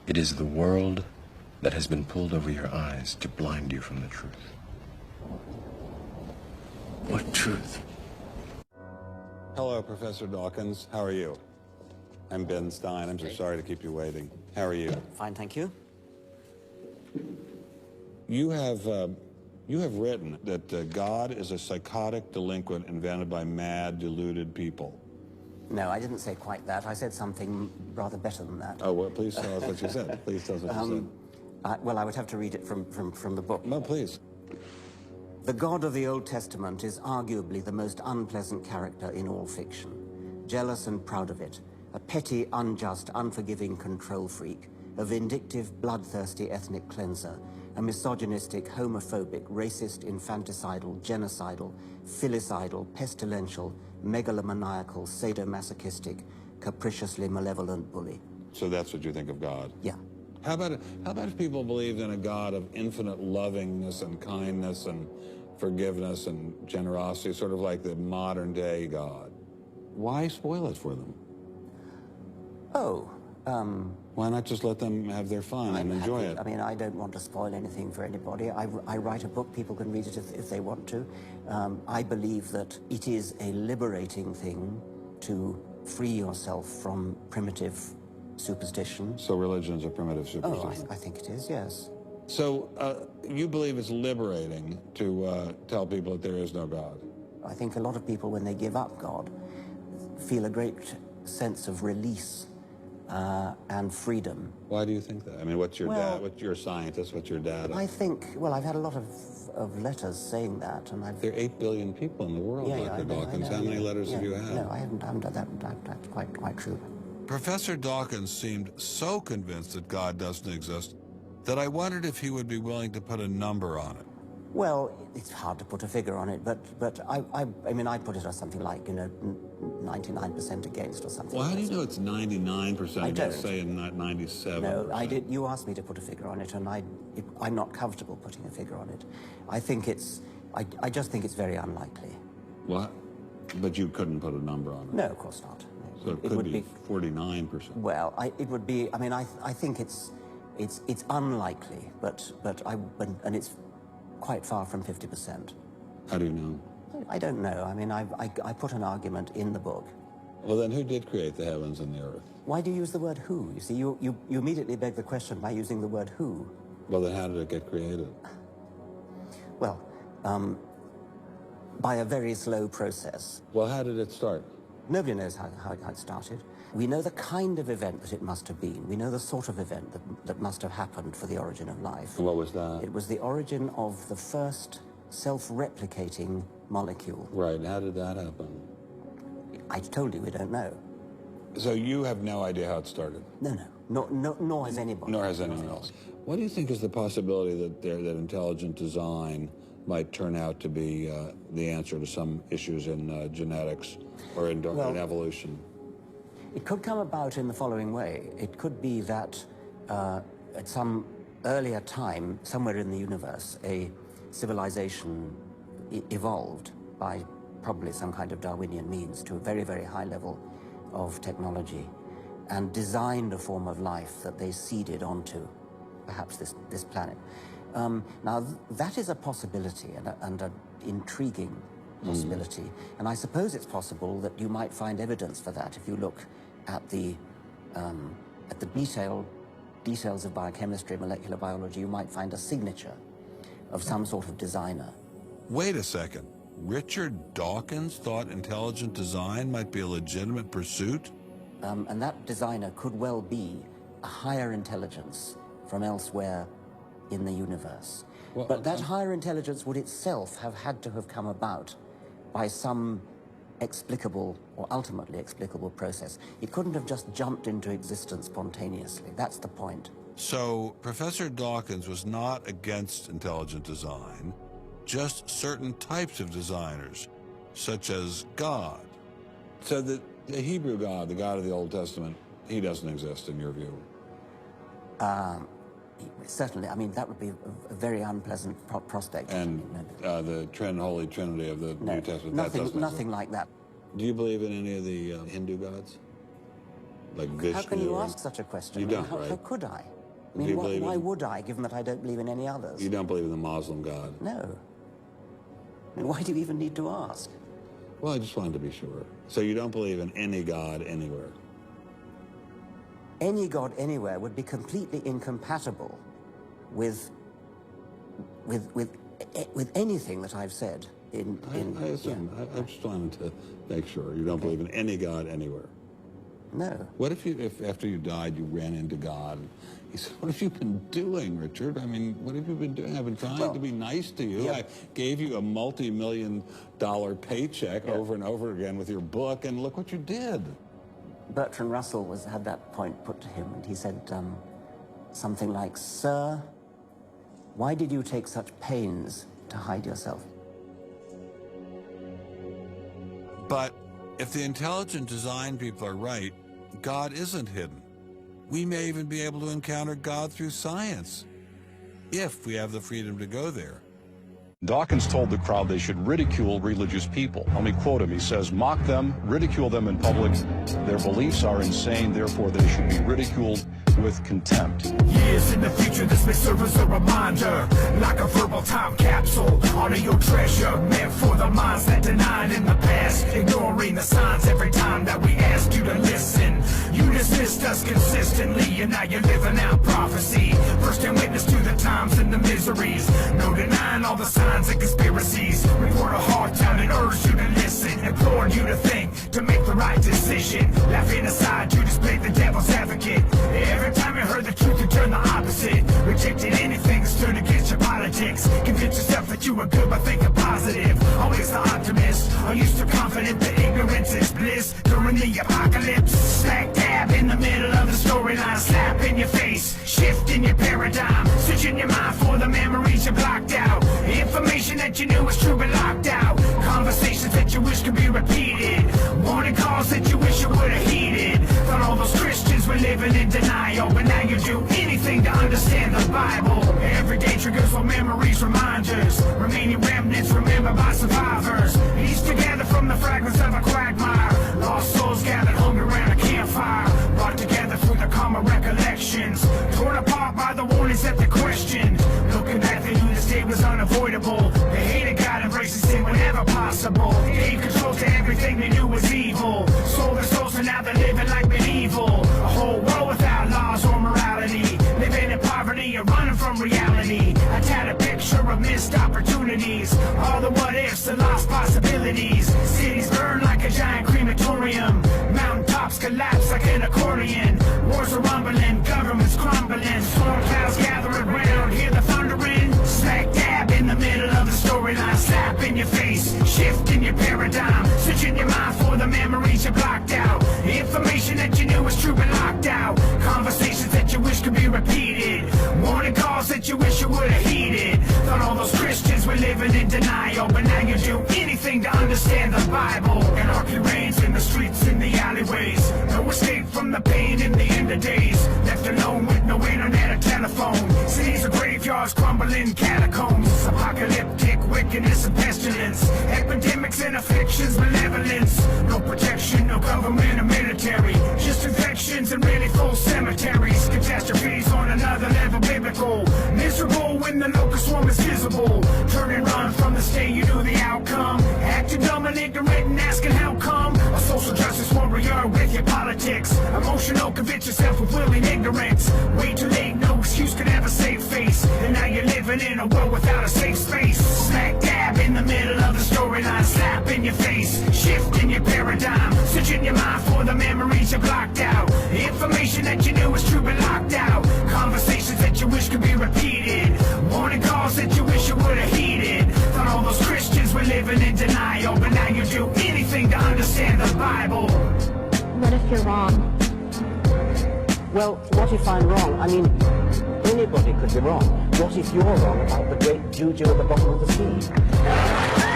It is the world that has been pulled over your eyes to blind you from the truth. What truth? Hello, Professor Dawkins. How are you? I'm Ben Stein. I'm so sorry to keep you waiting. How are you? Fine, thank you. You have written that God is a psychotic delinquent invented by mad, deluded people. No, I didn't say quite that. I said something rather better than that. Oh, well, please tell us what you said. Please tell us what you said. Well, I would have to read it from the book. No, please. The God of the Old Testament is arguably the most unpleasant character in all fiction. Jealous and proud of it, a petty, unjust, unforgiving control freak, a vindictive, bloodthirsty ethnic cleanser, a misogynistic, homophobic, racist, infanticidal, genocidal, filicidal, pestilential, megalomaniacal, sadomasochistic, capriciously malevolent bully. So that's what you think of God? Yeah. How about if people believed in a God of infinite lovingness and kindness and forgiveness and generosity, sort of like the modern day God? Why spoil it for them? Oh, why not just let them have their fun and enjoy it? I mean, I don't want to spoil anything for anybody. I write a book, people can read it if they want to. I believe that it is a liberating thing to free yourself from primitive superstition. So religion's a primitive superstition? Oh, I think it is, yes. So you believe it's liberating to tell people that there is no God? I think a lot of people, when they give up God, feel a great sense of release and freedom. Why do you think that? I mean, what's your dad? What's your scientist? What's your dad? I think, well, I've had a lot of letters saying that, and I've... There are 8 billion people in the world, Dr. Dawkins. How many letters have you had? No, I haven't done that. That's quite true. Professor Dawkins seemed so convinced that God doesn't exist that I wondered if he would be willing to put a number on it. Well, it's hard to put a figure on it, but I mean, I put it as something like, 99% against or something. Well, how do you know it's 99% against, say, and not 97%? No, I did. You asked me to put a figure on it, and I'm not comfortable putting a figure on it. I think I just think it's very unlikely. What? But you couldn't put a number on it? No, of course not. So it could be 49%. Well, it would be. I mean, I think it's unlikely, and it's quite far from 50%. How do you know? I don't know. I mean, I put an argument in the book. Well, then who did create the heavens and the earth? Why do you use the word who? You see, you immediately beg the question by using the word who. Well, then how did it get created? Well, by a very slow process. Well, how did it start? Nobody knows how it started. We know the kind of event that it must have been. We know the sort of event that must have happened for the origin of life. And what was that? It was the origin of the first self-replicating molecule. Right. How did that happen? I told you we don't know. So you have no idea how it started? No. Nor has anybody. Nor has anyone else. What do you think is the possibility that intelligent design might turn out to be the answer to some issues in genetics or in evolution? It could come about in the following way. It could be that at some earlier time, somewhere in the universe, a civilization evolved by probably some kind of Darwinian means to a very, very high level of technology and designed a form of life that they seeded onto perhaps this planet. Now, that is a possibility and an intriguing possibility. And I suppose it's possible that you might find evidence for that if you look at the details of biochemistry, molecular biology. You might find a signature of some sort of designer. Wait a second. Richard Dawkins thought intelligent design might be a legitimate pursuit? And that designer could well be a higher intelligence from elsewhere in the universe. Well, but that higher intelligence would itself have had to have come about by some explicable or ultimately explicable process. It couldn't have just jumped into existence spontaneously. That's the point. So Professor Dawkins was not against intelligent design, just certain types of designers, such as God. So the Hebrew God, the God of the Old Testament, he doesn't exist in your view? Certainly. I mean, that would be a very unpleasant prospect. And the Holy Trinity of the New Testament, nothing like that. Do you believe in any of the Hindu gods? Like Vishnu? How can you ask such a question? You don't, How could I? I mean, why would I, given that I don't believe in any others? You don't believe in the Muslim God? No. I mean, why do you even need to ask? Well, I just wanted to be sure. So you don't believe in any God anywhere? Any God anywhere would be completely incompatible with anything that I've said. I assume. Yeah. I just wanted to make sure. You don't believe in any God anywhere? No. What if after you died, you ran into God? He said, what have you been doing, Richard? I mean, what have you been doing? I've been trying to be nice to you. Yeah. I gave you a multi-million-dollar paycheck over and over again with your book, and look what you did. Bertrand Russell had that point put to him, and he said something like, "Sir, why did you take such pains to hide yourself?" But if the intelligent design people are right, God isn't hidden. We may even be able to encounter God through science, if we have the freedom to go there. Dawkins told the crowd they should ridicule religious people. Let me quote him. He says, "Mock them, ridicule them in public. Their beliefs are insane, therefore they should be ridiculed with contempt." Years in the future, this may serve as a reminder, like a verbal time capsule. Honor your treasure, meant for the minds that denied in the past, ignoring the signs every time that we ask you to listen. You dismissed us consistently, and now you're living out prophecy. First-hand witness to the times and the miseries, no denying all the signs and conspiracies. Report a hard time and urge you to listen, implored you to think, to make the right decision. Laughing aside, you just played the devil's advocate. Every time you heard the truth, you turned the opposite. Rejected anything that's turned against your politics. Convince yourself that you were good by thinking positive. Always the optimist, are you still confident that ignorance is bliss during the apocalypse? Smack dab in the middle of the storyline, slap in your face, shift in your paradigm, searching your mind for the memories you blocked out. Information that you knew was true but locked out. Conversations that you wish could be repeated. Warning calls that you wish you would have heeded. Thought all those Christians were living in denial, but now you do anything to understand the Bible. Everyday triggers for memories, reminders, remaining remnants remembered by survivors. Pieced together from the fragments of a quagmire. Lost souls gathered hungry around a campfire, brought together through the common recollections. Torn apart by the warnings that they questioned. Looking back, they knew this day was unavoidable. They hated God, embracing sin whenever possible. Gave control to everything they knew was evil. Sold their souls and now they're living like medieval. A whole world without laws or morality. Living in poverty and running from reality. I tatted a picture of missed opportunities. All the what ifs and lost possibilities. Cities burn like a giant crematorium. Mountaintops collapse like an accordion. Wars are rumbling, governments crumbling. Storm clouds gathering round, hear the thundering. Smack dab in the middle of the storyline. Slap in your face, shift in your paradigm. Searching your mind for the memories you blocked out. Information that you knew was true but locked out. Conversations that you wish could be repeated. Warning calls that you wish you would have heeded. Thought all those Christians were living in denial, but now you do anything to understand the Bible. Anarchy reigns in the streets, in the alleyways. No escape from the pain in the end of days. Left alone with no internet or telephone. Cities are graveyards, crumbling catacombs. Apocalyptic wickedness and pestilence. Epidemics and afflictions, malevolence. No protection, no government or military. Just infections and really full cemeteries. Catastrophes on another level biblical. Miserable when the locust swarm is visible. Turn and run from the state, you know the outcome. Acting dumb and ignorant and asking how come. A social justice warrior with your politics. Emotional, convince yourself of willing ignorance. Way too late, no excuse could have a safe face. And now you're living in a world without a safe space. Smack dab in the middle of the storyline. Slap in your face, shift in your paradigm. Searching your mind for the memories you blocked out. Information that you knew was true but locked out. Conversations that you wish could be repeated. Warning calls that you wish you would have heeded. Thought all those Christians were living in denial, but now you do anything to understand the Bible. What if you're wrong? Well, what if I'm wrong? I mean, anybody could be wrong. What if you're wrong about the great juju at the bottom of the sea?